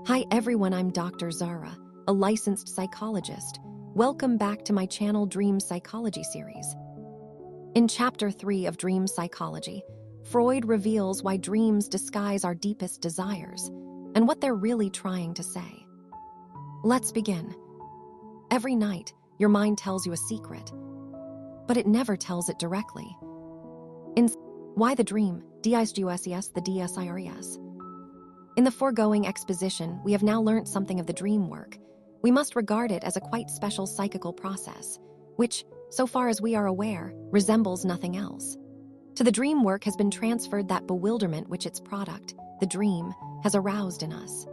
Hi everyone, I'm Dr. Zara, a licensed psychologist. Welcome back to my channel Dream Psychology series. In Chapter 3 of Dream Psychology, Freud reveals why dreams disguise our deepest desires and what they're really trying to say. Let's begin. Every night, your mind tells you a secret, but it never tells it directly. Why the dream? DISGUSES, the DSIRES. In the foregoing exposition, we have now learnt something of the dream work. We must regard it as a quite special psychical process, which, so far as we are aware, resembles nothing else. To the dream work has been transferred that bewilderment which its product, the dream, has aroused in us.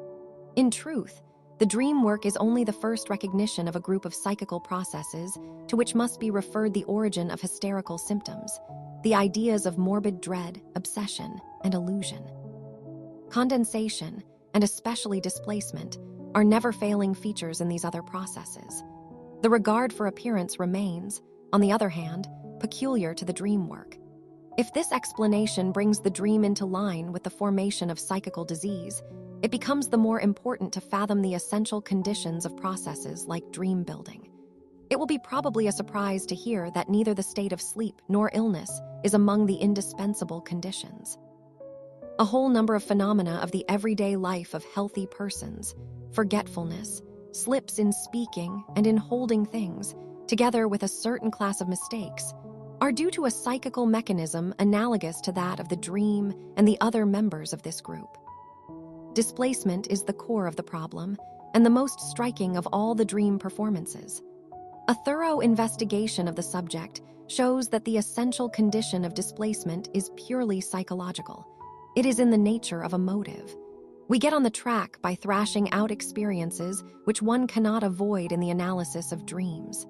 In truth, the dream work is only the first recognition of a group of psychical processes to which must be referred the origin of hysterical symptoms, the ideas of morbid dread, obsession, and illusion. Condensation, and especially displacement, are never-failing features in these other processes. The regard for appearance remains, on the other hand, peculiar to the dream work. If this explanation brings the dream into line with the formation of psychical disease, it becomes the more important to fathom the essential conditions of processes like dream building. It will be probably a surprise to hear that neither the state of sleep nor illness is among the indispensable conditions. A whole number of phenomena of the everyday life of healthy persons, forgetfulness, slips in speaking and in holding things, together with a certain class of mistakes, are due to a psychical mechanism analogous to that of the dream and the other members of this group. Displacement is the core of the problem and the most striking of all the dream performances. A thorough investigation of the subject shows that the essential condition of displacement is purely psychological. It is in the nature of a motive. We get on the track by thrashing out experiences which one cannot avoid in the analysis of dreams.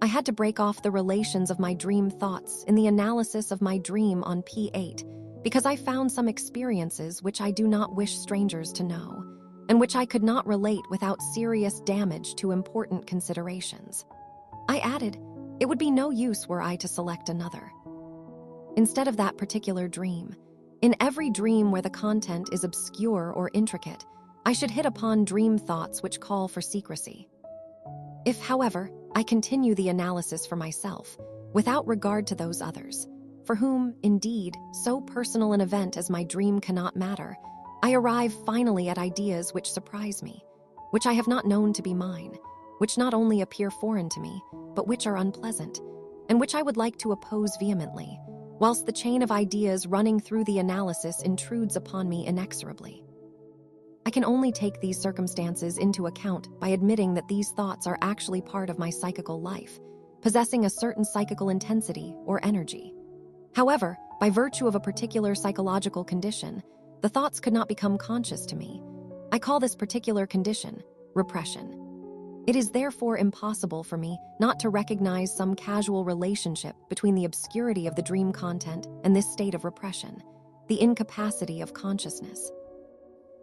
I had to break off the relations of my dream thoughts in the analysis of my dream on P8 because I found some experiences which I do not wish strangers to know, and which I could not relate without serious damage to important considerations. I added, it would be no use were I to select another. Instead of that particular dream, in every dream where the content is obscure or intricate, I should hit upon dream thoughts which call for secrecy. If, however, I continue the analysis for myself, without regard to those others, for whom, indeed, so personal an event as my dream cannot matter, I arrive finally at ideas which surprise me, which I have not known to be mine, which not only appear foreign to me, but which are unpleasant, and which I would like to oppose vehemently, whilst the chain of ideas running through the analysis intrudes upon me inexorably. I can only take these circumstances into account by admitting that these thoughts are actually part of my psychical life, possessing a certain psychical intensity or energy. However, by virtue of a particular psychological condition, the thoughts could not become conscious to me. I call this particular condition repression. It is therefore impossible for me not to recognize some casual relationship between the obscurity of the dream content and this state of repression, the incapacity of consciousness.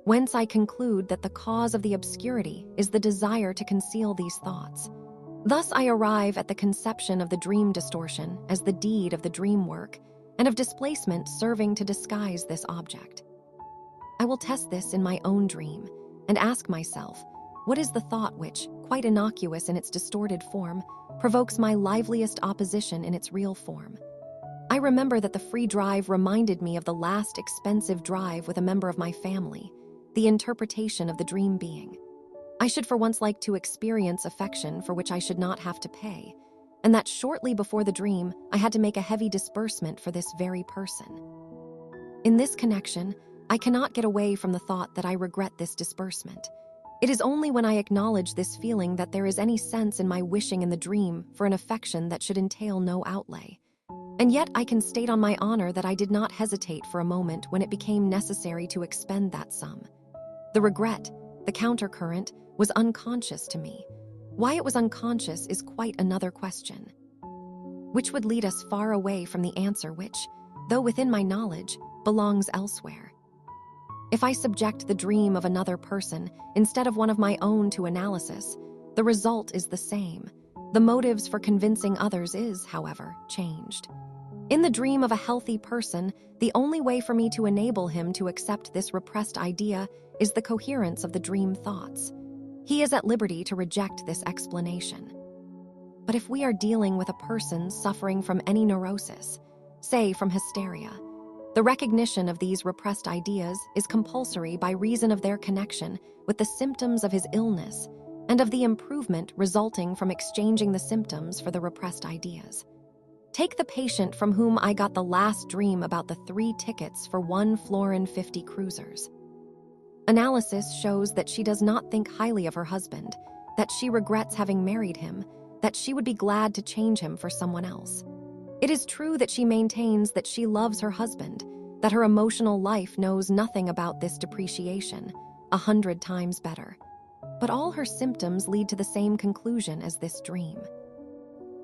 Whence I conclude that the cause of the obscurity is the desire to conceal these thoughts. Thus I arrive at the conception of the dream distortion as the deed of the dream work, and of displacement serving to disguise this object. I will test this in my own dream and ask myself, what is the thought which, quite innocuous in its distorted form, provokes my liveliest opposition in its real form? I remember that the free drive reminded me of the last expensive drive with a member of my family, the interpretation of the dream being. I should for once like to experience affection for which I should not have to pay, and that shortly before the dream I had to make a heavy disbursement for this very person. In this connection, I cannot get away from the thought that I regret this disbursement. It is only when I acknowledge this feeling that there is any sense in my wishing in the dream for an affection that should entail no outlay. And yet I can state on my honor that I did not hesitate for a moment when it became necessary to expend that sum. The regret, the countercurrent, was unconscious to me. Why it was unconscious is quite another question, which would lead us far away from the answer which, though within my knowledge, belongs elsewhere. If I subject the dream of another person instead of one of my own to analysis, the result is the same. The motives for convincing others is, however, changed. In the dream of a healthy person, the only way for me to enable him to accept this repressed idea is the coherence of the dream thoughts. He is at liberty to reject this explanation. But if we are dealing with a person suffering from any neurosis, say from hysteria, the recognition of these repressed ideas is compulsory by reason of their connection with the symptoms of his illness and of the improvement resulting from exchanging the symptoms for the repressed ideas. Take the patient from whom I got the last dream about the 3 tickets for 1 Florin 50 cruisers. Analysis shows that she does not think highly of her husband, that she regrets having married him, that she would be glad to change him for someone else. It is true that she maintains that she loves her husband, that her emotional life knows nothing about this depreciation, 100 times better. But all her symptoms lead to the same conclusion as this dream.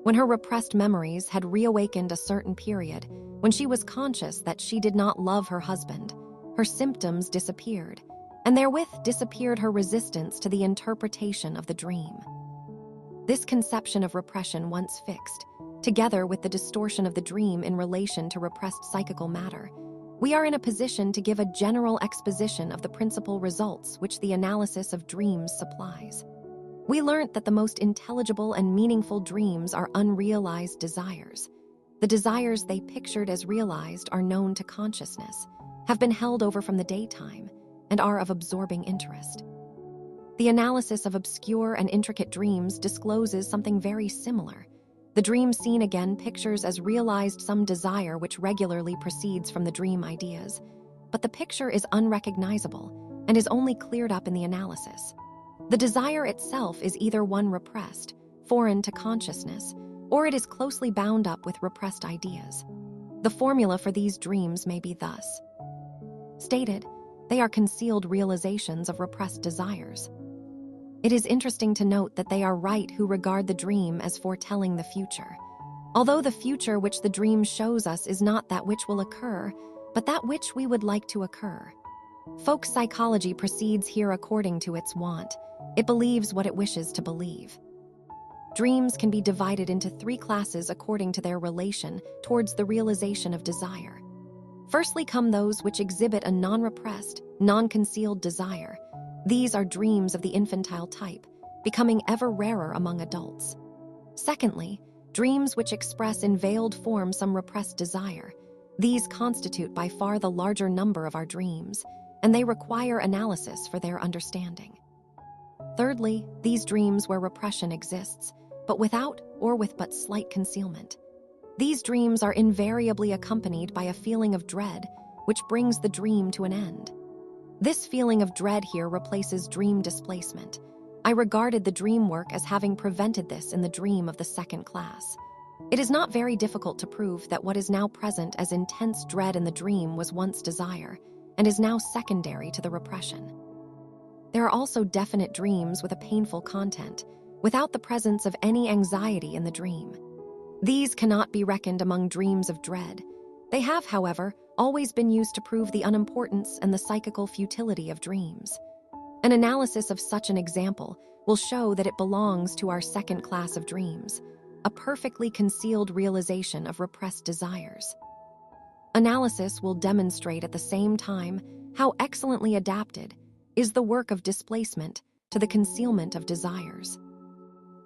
When her repressed memories had reawakened a certain period, when she was conscious that she did not love her husband, her symptoms disappeared, and therewith disappeared her resistance to the interpretation of the dream. This conception of repression once fixed, together with the distortion of the dream in relation to repressed psychical matter, we are in a position to give a general exposition of the principal results which the analysis of dreams supplies. We learnt that the most intelligible and meaningful dreams are unrealized desires. The desires they pictured as realized are known to consciousness, have been held over from the daytime, and are of absorbing interest. The analysis of obscure and intricate dreams discloses something very similar. The dream seen again pictures as realized some desire which regularly proceeds from the dream ideas, but the picture is unrecognizable and is only cleared up in the analysis. The desire itself is either one repressed, foreign to consciousness, or it is closely bound up with repressed ideas. The formula for these dreams may be thus stated: they are concealed realizations of repressed desires. It is interesting to note that they are right who regard the dream as foretelling the future, although the future which the dream shows us is not that which will occur, but that which we would like to occur. Folk psychology proceeds here according to its wont. It believes what it wishes to believe. Dreams can be divided into 3 classes according to their relation towards the realization of desire. Firstly come those which exhibit a non-repressed, non-concealed desire. These are dreams of the infantile type, becoming ever rarer among adults. Secondly, dreams which express in veiled form some repressed desire. These constitute by far the larger number of our dreams, and they require analysis for their understanding. Thirdly, these dreams where repression exists, but without or with but slight concealment. These dreams are invariably accompanied by a feeling of dread, which brings the dream to an end. This feeling of dread here replaces dream displacement. I regarded the dream work as having prevented this in the dream of the 2nd class. It is not very difficult to prove that what is now present as intense dread in the dream was once desire, and is now secondary to the repression. There are also definite dreams with a painful content, without the presence of any anxiety in the dream. These cannot be reckoned among dreams of dread. They have, however, always been used to prove the unimportance and the psychical futility of dreams. An analysis of such an example will show that it belongs to our 2nd class of dreams, a perfectly concealed realization of repressed desires. Analysis will demonstrate at the same time how excellently adapted is the work of displacement to the concealment of desires.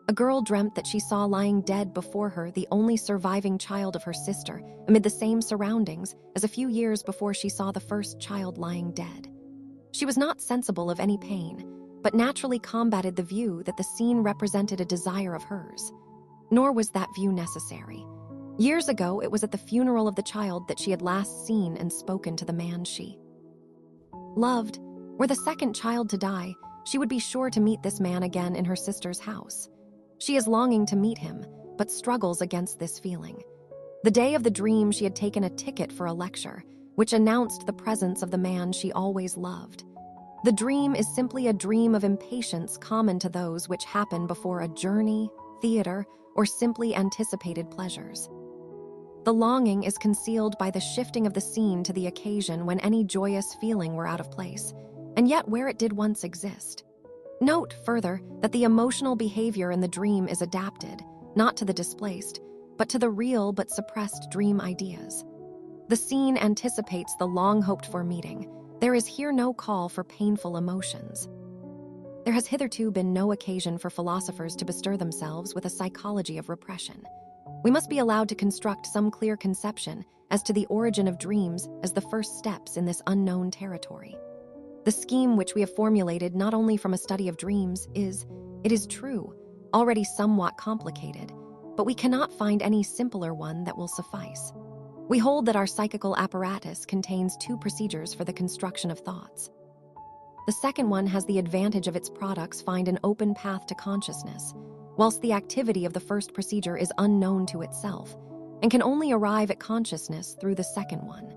A girl dreamt that she saw lying dead before her the only surviving child of her sister amid the same surroundings as a few years before she saw the first child lying dead. She was not sensible of any pain, but naturally combated the view that the scene represented a desire of hers. Nor was that view necessary. Years ago, it was at the funeral of the child that she had last seen and spoken to the man she loved. Were the 2nd child to die, she would be sure to meet this man again in her sister's house. She is longing to meet him, but struggles against this feeling. The day of the dream, she had taken a ticket for a lecture, which announced the presence of the man she always loved. The dream is simply a dream of impatience common to those which happen before a journey, theater, or simply anticipated pleasures. The longing is concealed by the shifting of the scene to the occasion when any joyous feeling were out of place, and yet where it did once exist. Note, further, that the emotional behavior in the dream is adapted, not to the displaced, but to the real but suppressed dream ideas. The scene anticipates the long-hoped-for meeting. There is here no call for painful emotions. There has hitherto been no occasion for philosophers to bestir themselves with a psychology of repression. We must be allowed to construct some clear conception as to the origin of dreams as the first steps in this unknown territory. The scheme which we have formulated not only from a study of dreams is, it is true, already somewhat complicated, but we cannot find any simpler one that will suffice. We hold that our psychical apparatus contains two procedures for the construction of thoughts. The second one has the advantage of its products find an open path to consciousness, whilst the activity of the first procedure is unknown to itself and can only arrive at consciousness through the second one.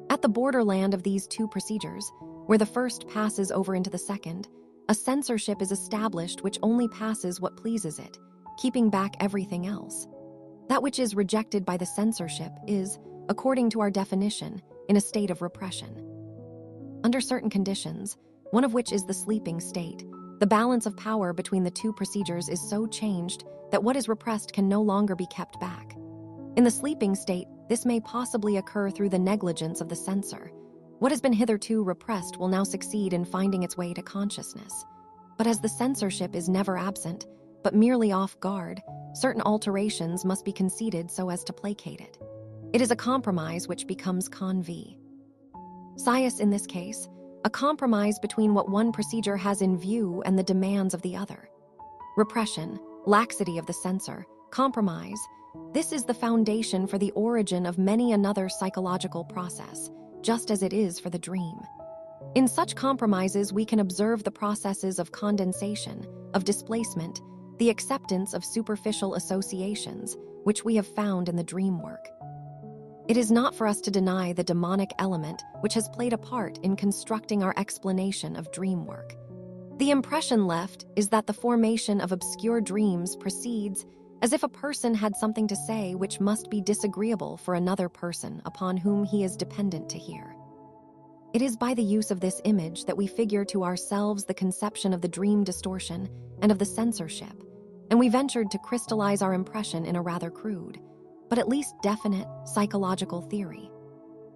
At the borderland of these two procedures, where the first passes over into the second, a censorship is established which only passes what pleases it, keeping back everything else. That which is rejected by the censorship is, according to our definition, in a state of repression. Under certain conditions, one of which is the sleeping state, the balance of power between the two procedures is so changed that what is repressed can no longer be kept back. In the sleeping state, this may possibly occur through the negligence of the censor. What has been hitherto repressed will now succeed in finding its way to consciousness. But as the censorship is never absent, but merely off guard, certain alterations must be conceded so as to placate it. It is a compromise which becomes conv. Science in this case, a compromise between what one procedure has in view and the demands of the other. Repression, laxity of the censor, compromise, this is the foundation for the origin of many another psychological process, just as it is for the dream. In such compromises, we can observe the processes of condensation, of displacement, the acceptance of superficial associations, which we have found in the dream work. It is not for us to deny the demonic element which has played a part in constructing our explanation of dream work. The impression left is that the formation of obscure dreams proceeds as if a person had something to say which must be disagreeable for another person upon whom he is dependent to hear. It is by the use of this image that we figure to ourselves the conception of the dream distortion and of the censorship, and we ventured to crystallize our impression in a rather crude, but at least definite, psychological theory.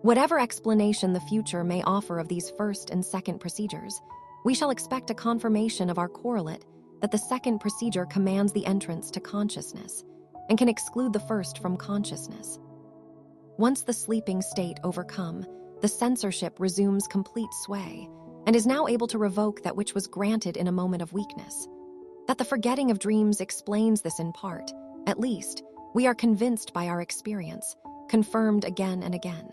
Whatever explanation the future may offer of these first and second procedures, we shall expect a confirmation of our correlate that the second procedure commands the entrance to consciousness and can exclude the first from consciousness. Once the sleeping state overcome, the censorship resumes complete sway and is now able to revoke that which was granted in a moment of weakness. That the forgetting of dreams explains this in part, at least, we are convinced by our experience, confirmed again and again.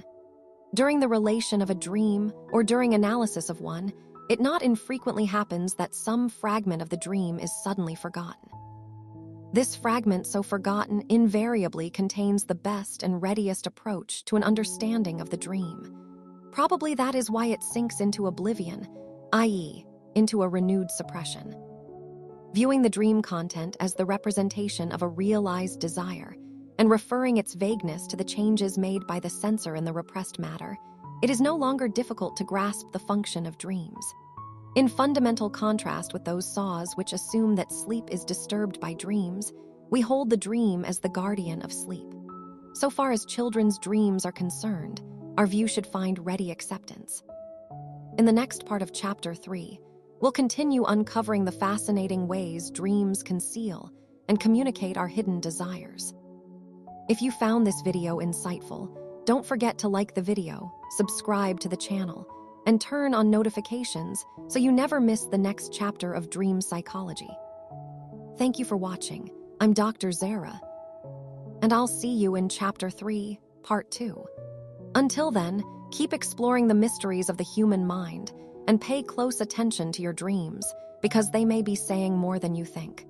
During the relation of a dream or during analysis of one, it not infrequently happens that some fragment of the dream is suddenly forgotten. This fragment so forgotten invariably contains the best and readiest approach to an understanding of the dream. Probably that is why it sinks into oblivion, i.e., into a renewed suppression. Viewing the dream content as the representation of a realized desire and referring its vagueness to the changes made by the censor in the repressed matter, it is no longer difficult to grasp the function of dreams. In fundamental contrast with those saws which assume that sleep is disturbed by dreams, we hold the dream as the guardian of sleep. So far as children's dreams are concerned, our view should find ready acceptance. In the next part of Chapter 3, we'll continue uncovering the fascinating ways dreams conceal and communicate our hidden desires. If you found this video insightful, don't forget to like the video, subscribe to the channel, and turn on notifications so you never miss the next chapter of Dream Psychology. Thank you for watching. I'm Dr. Zara, and I'll see you in Chapter 3, Part 2. Until then, keep exploring the mysteries of the human mind and pay close attention to your dreams because they may be saying more than you think.